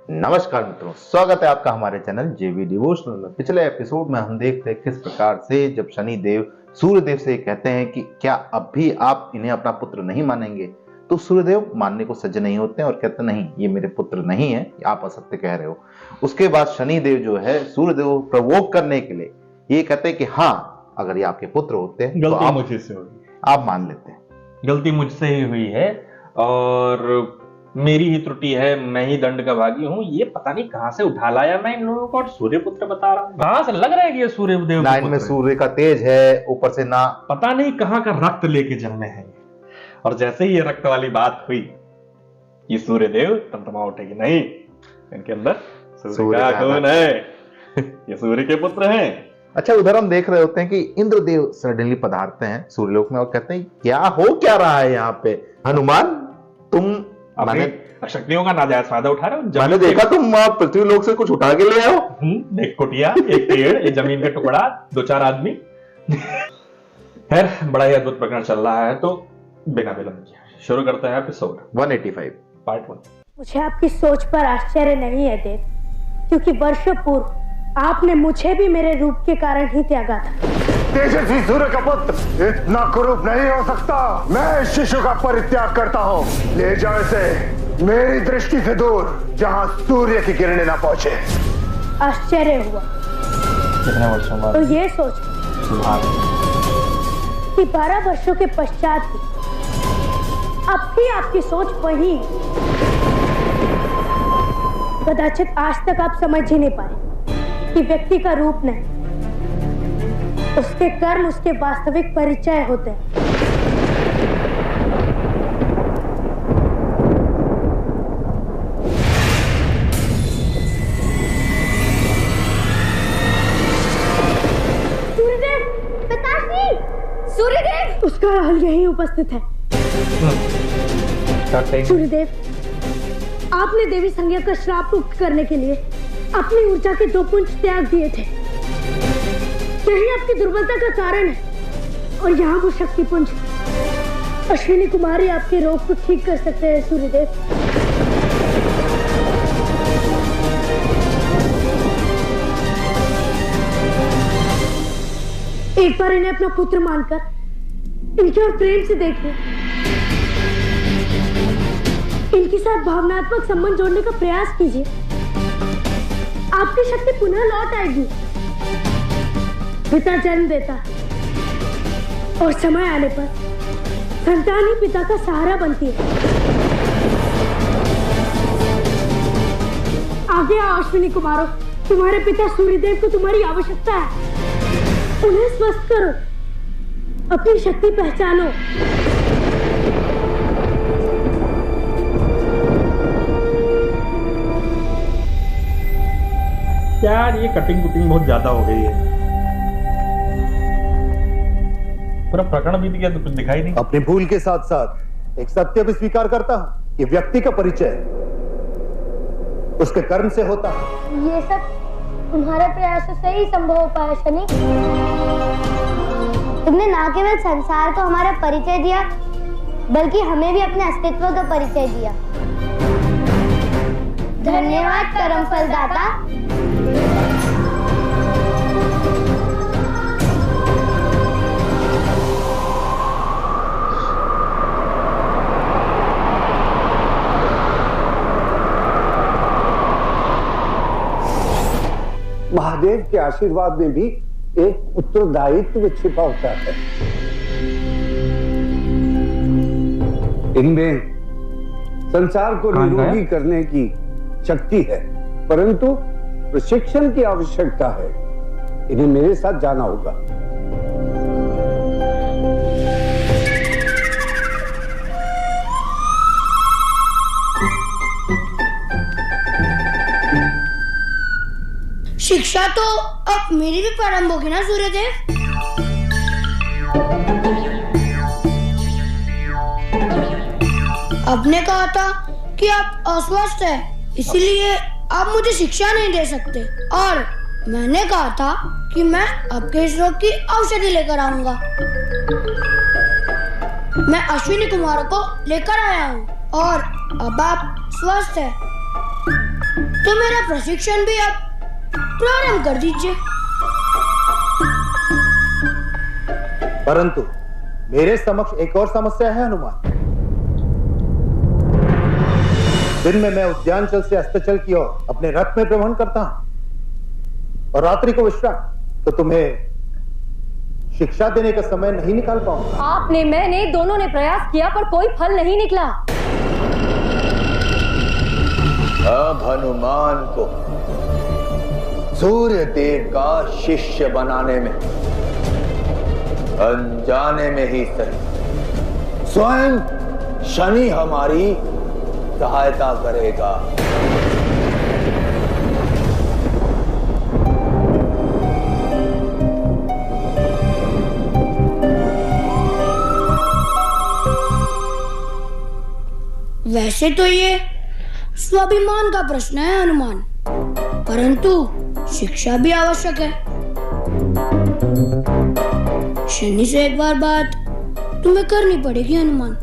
नमस्कार मित्रों, स्वागत है आपका हमारे चैनल जेवी डिवोशनल में। पिछले एपिसोड में हम देखते हैं किस प्रकार से जब शनि देव सूर्य देव से कहते हैं कि क्या अब भी आप इन्हें अपना पुत्र नहीं मानेंगे, तो सूर्य देव मानने को सज्ज नहीं होते हैं और कहते नहीं, ये मेरे पुत्र नहीं है, आप असत्य कह रहे हो। उसके बाद शनि देव जो है सूर्य देव प्रवोक करने के लिए ये कहते हैं कि हाँ, अगर ये आपके पुत्र होते हैं तो गलती मुझे से हुई, आप मान लेते हैं। गलती मुझसे ही हुई है और मेरी ही त्रुटि है, मैं ही दंड का भागी हूँ। ये पता नहीं कहां से उठा लाया मैं इन लोगों को, और सूर्य पुत्र बता रहा हूँ। कहां से लग रहा है कि ये सूर्य देव लाइन में सूर्य का तेज है, ऊपर से ना पता नहीं कहां का रक्त लेके जन्मे हैं। और जैसे ही ये रक्त वाली बात हुई, ये सूर्य देव तमतमा उठेगी, नहीं, इनके अंदर सूर्य का खून है, ये सूर्य के पुत्र हैं। अच्छा, उधर हम देख रहे होते हैं कि इंद्रदेव सडनली पधारते हैं सूर्यलोक में और कहते हैं क्या हो क्या रहा है यहाँ पे हनुमान, तुम अपनी शक्तियों का नाजायज फायदा उठा रहे हो। मैंने देखा तुम पृथ्वीलोक से कुछ उठा के ले आओ। एक कुटिया, एक पेड़, एक जमीन का टुकड़ा, 2-4 आदमी। खैर, बड़ा ही अद्भुत प्रकरण चल रहा है, तो बिना विलंब किए शुरू करते हैं एपिसोड 185 पार्ट 1। मुझे आपकी सोच पर आश्चर्य नहीं है देव, क्योंकि वर्षों पूर्व आपने मुझे भी मेरे रूप के कारण ही त्यागा था। तेजस्वी सूर्य का पुत्र इतना कुरूप नहीं हो सकता। मैं इस शिशु का परित्याग करता हूँ। ले जाओ इसे मेरी दृष्टि से दूर, जहाँ सूर्य की किरणें ना पहुंचे। आश्चर्य हुआ कितने वर्षों बाद तो ये सोच कि 12 वर्षों के पश्चात भी अब भी आपकी सोच वही। कदाचित आज तक आप समझ ही नहीं पाए कि व्यक्ति का रूप नहीं, उसके कर्म उसके वास्तविक परिचय होते हैं। सूर्यदेव, पिताश्री, सूर्यदेव, उसका हल यही उपस्थित है। सूर्यदेव, आपने देवी संज्ञा का श्राप मुक्त करने के लिए अपनी ऊर्जा के 2 पुंज त्याग दिए थे। यही आपकी दुर्बलता का कारण है, और यहाँ वो शक्ति पुंज अश्विनी कुमारी आपके रोग को ठीक कर सकते हैं। सूर्यदेव, एक बार इन्हें अपना पुत्र मानकर इनके और प्रेम से देखिए। इनके साथ भावनात्मक संबंध जोड़ने का प्रयास कीजिए। आपकी शक्ति पुनः लौट आएगी। पिता जन्म देता है और समय आने पर संतान ही पिता का सहारा बनती है। आगे आओ अश्विनी कुमारों, तुम्हारे पिता सूर्यदेव को तुम्हारी आवश्यकता है। उन्हें स्वस्थ करो, अपनी शक्ति पहचानो। यार, ये कटिंग कुटिंग बहुत ज्यादा हो गई है। पूरा प्रकरण बीत गया तो कुछ दिखाई नहीं। अपनी भूल के साथ साथ एक सत्य भी स्वीकार करता हूँ कि व्यक्ति का परिचय उसके कर्म से होता है। ये सब तुम्हारे प्रयासों से ही संभव हो पाया शनि। तुमने न केवल संसार को हमारा परिचय दिया, बल्कि हमें भी अपने अस्तित्व का परिचय दिया। धन्यवाद कर्म फलदाता। महादेव के आशीर्वाद में भी एक उत्तरदायित्व छिपा होता है। इनमें संसार को निरोगी करने की शक्ति है, परंतु प्रशिक्षण की आवश्यकता है। इन्हें मेरे साथ जाना होगा। शिक्षा तो अब मेरी भी प्रारंभ होगी ना सूर्यदेव? आपने कहा था कि आप अस्वस्थ हैं, इसीलिए आप मुझे शिक्षा नहीं दे सकते, और मैंने कहा था कि मैं आपके इस रोग की औषधि लेकर आऊंगा। मैं अश्विनी कुमार को लेकर आया हूँ और अब आप स्वस्थ हैं। तो मेरा प्रशिक्षण भी आप प्रारंभ कर दीजिए। परंतु मेरे समक्ष एक और समस्या है हनुमान। दिन में मैं उद्यानचल से अस्ताचल की ओर अपने रथ में भ्रमण करता हूं और रात्रि को विश्राम। तो तुम्हें शिक्षा देने का समय नहीं निकाल पाऊंगा। आपने, मैंने, दोनों ने प्रयास किया पर कोई फल नहीं निकला। अब हनुमान को सूर्य देव का शिष्य बनाने में, अनजाने में ही सही, स्वयं शनि हमारी सहायता करेगा। वैसे तो ये स्वाभिमान का प्रश्न है हनुमान, परंतु शिक्षा भी आवश्यक है। शनि से एक बार बात तुम्हें करनी पड़ेगी हनुमान।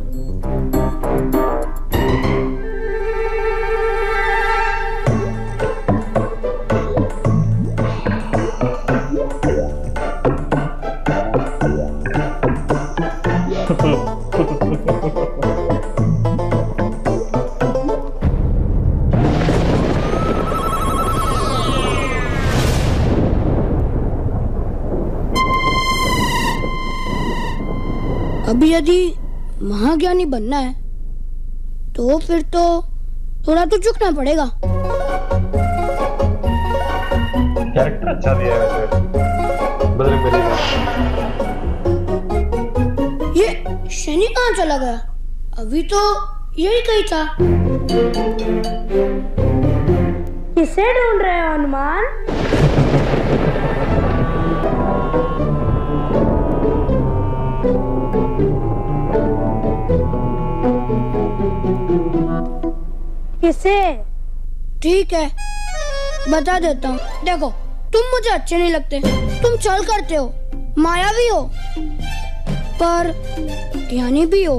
अभी यदि महाज्ञानी बनना है तो फिर तो थोड़ा तो झुकना पड़ेगा। कैरेक्टर अच्छा दिया है वैसे बजरंग बली का। ये शनि कहाँ चला गया? अभी तो यही कही था। किसे ढूंढ रहे हो हनुमान? किसे? ठीक है, बता देता हूँ। देखो, तुम मुझे अच्छे नहीं लगते। तुम छल करते हो, मायावी हो, पर ज्ञानी भी हो।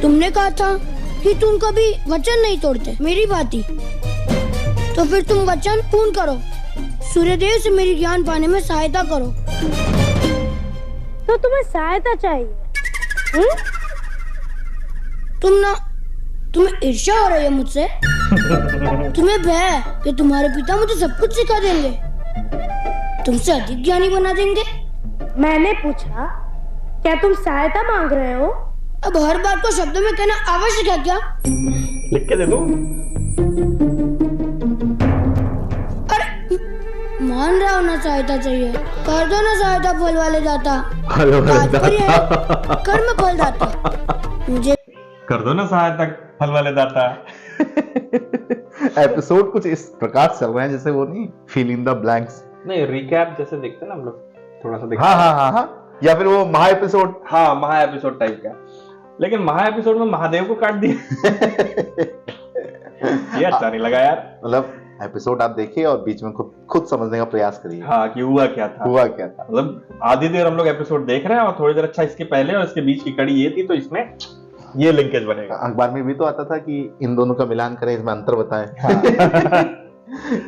तुमने कहा था कि तुम कभी वचन नहीं तोड़ते, मेरी भांति। तो फिर तुम वचन पूर्ण करो, सूर्यदेव से मेरी ज्ञान पाने में सहायता करो। तो तुम्हें सहायता चाहिए? तुम्हें ईर्ष्या हो रही है मुझसे? तुम्हें भय है कि तुम्हारे पिता मुझे सब कुछ सिखा देंगे, तुमसे अधिक ज्ञानी बना देंगे। मैंने पूछा, क्या तुम सहायता मांग रहे हो? अब हर बात को शब्दों में कहना आवश्यक है क्या? लिख के दे दूं? अरे मान रहा हो ना, सहायता चाहिए, कर दो ना सहायता फल वाले दाता। तात्पर्य है कर्म फल दाता। मुझे कर दो ना सहायता फल वाले दाता। एपिसोड कुछ इस प्रकार चल रहे हैं जैसे वो नहीं, फिल इन द ब्लैंक्स। नहीं, रिकैप जैसे देखते ना हम लोग, थोड़ा सा देखते। हाँ, या फिर वो महा एपिसोड। हाँ, महा एपिसोड टाइप का। लेकिन महा एपिसोड में महादेव को काट दिया। ये अच्छा नहीं लगा यार। मतलब एपिसोड आप देखिए और बीच में खुद समझने का प्रयास करिए। हाँ, कि हुआ क्या था। मतलब आधी देर हम लोग एपिसोड देख रहे हैं और थोड़ी देर अच्छा इसके पहले और इसके बीच की कड़ी ये थी, तो इसमें ये लिंकेज बनेगा। अखबार में भी तो आता था कि इन दोनों का मिलान करें, इसमें अंतर बताएं। हाँ।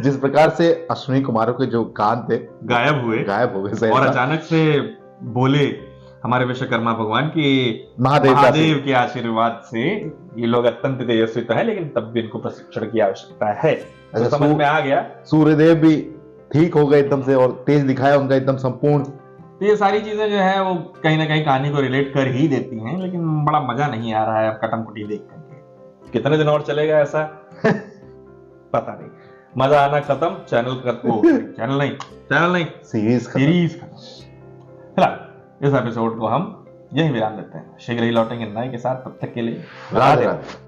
जिस प्रकार से अश्विनी कुमारों के जो कान थे गायब हुए और अचानक से बोले हमारे विश्वकर्मा भगवान की महादेव के आशीर्वाद से ये लोग अत्यंत तेजस्वी तो है, लेकिन तब भी इनको प्रशिक्षण की आवश्यकता है। तो समझ में आ गया। सूर्यदेव भी ठीक हो गए एकदम से और तेज दिखाया उनका एकदम संपूर्ण। तो ये सारी चीजें जो है वो कहीं ना कहीं कहानी को रिलेट कर ही देती हैं, लेकिन बड़ा मजा नहीं आ रहा है अब कटम-कुटी देख करके। कितने दिन और चलेगा ऐसा? पता नहीं। मजा आना खत्म, चैनल नहीं सीरीज खत्म। फिलहाल इस एपिसोड को हम यही विराम देते हैं। शीघ्र ही लौटेंगे नए के साथ, तब तक के लिए राधे राधे।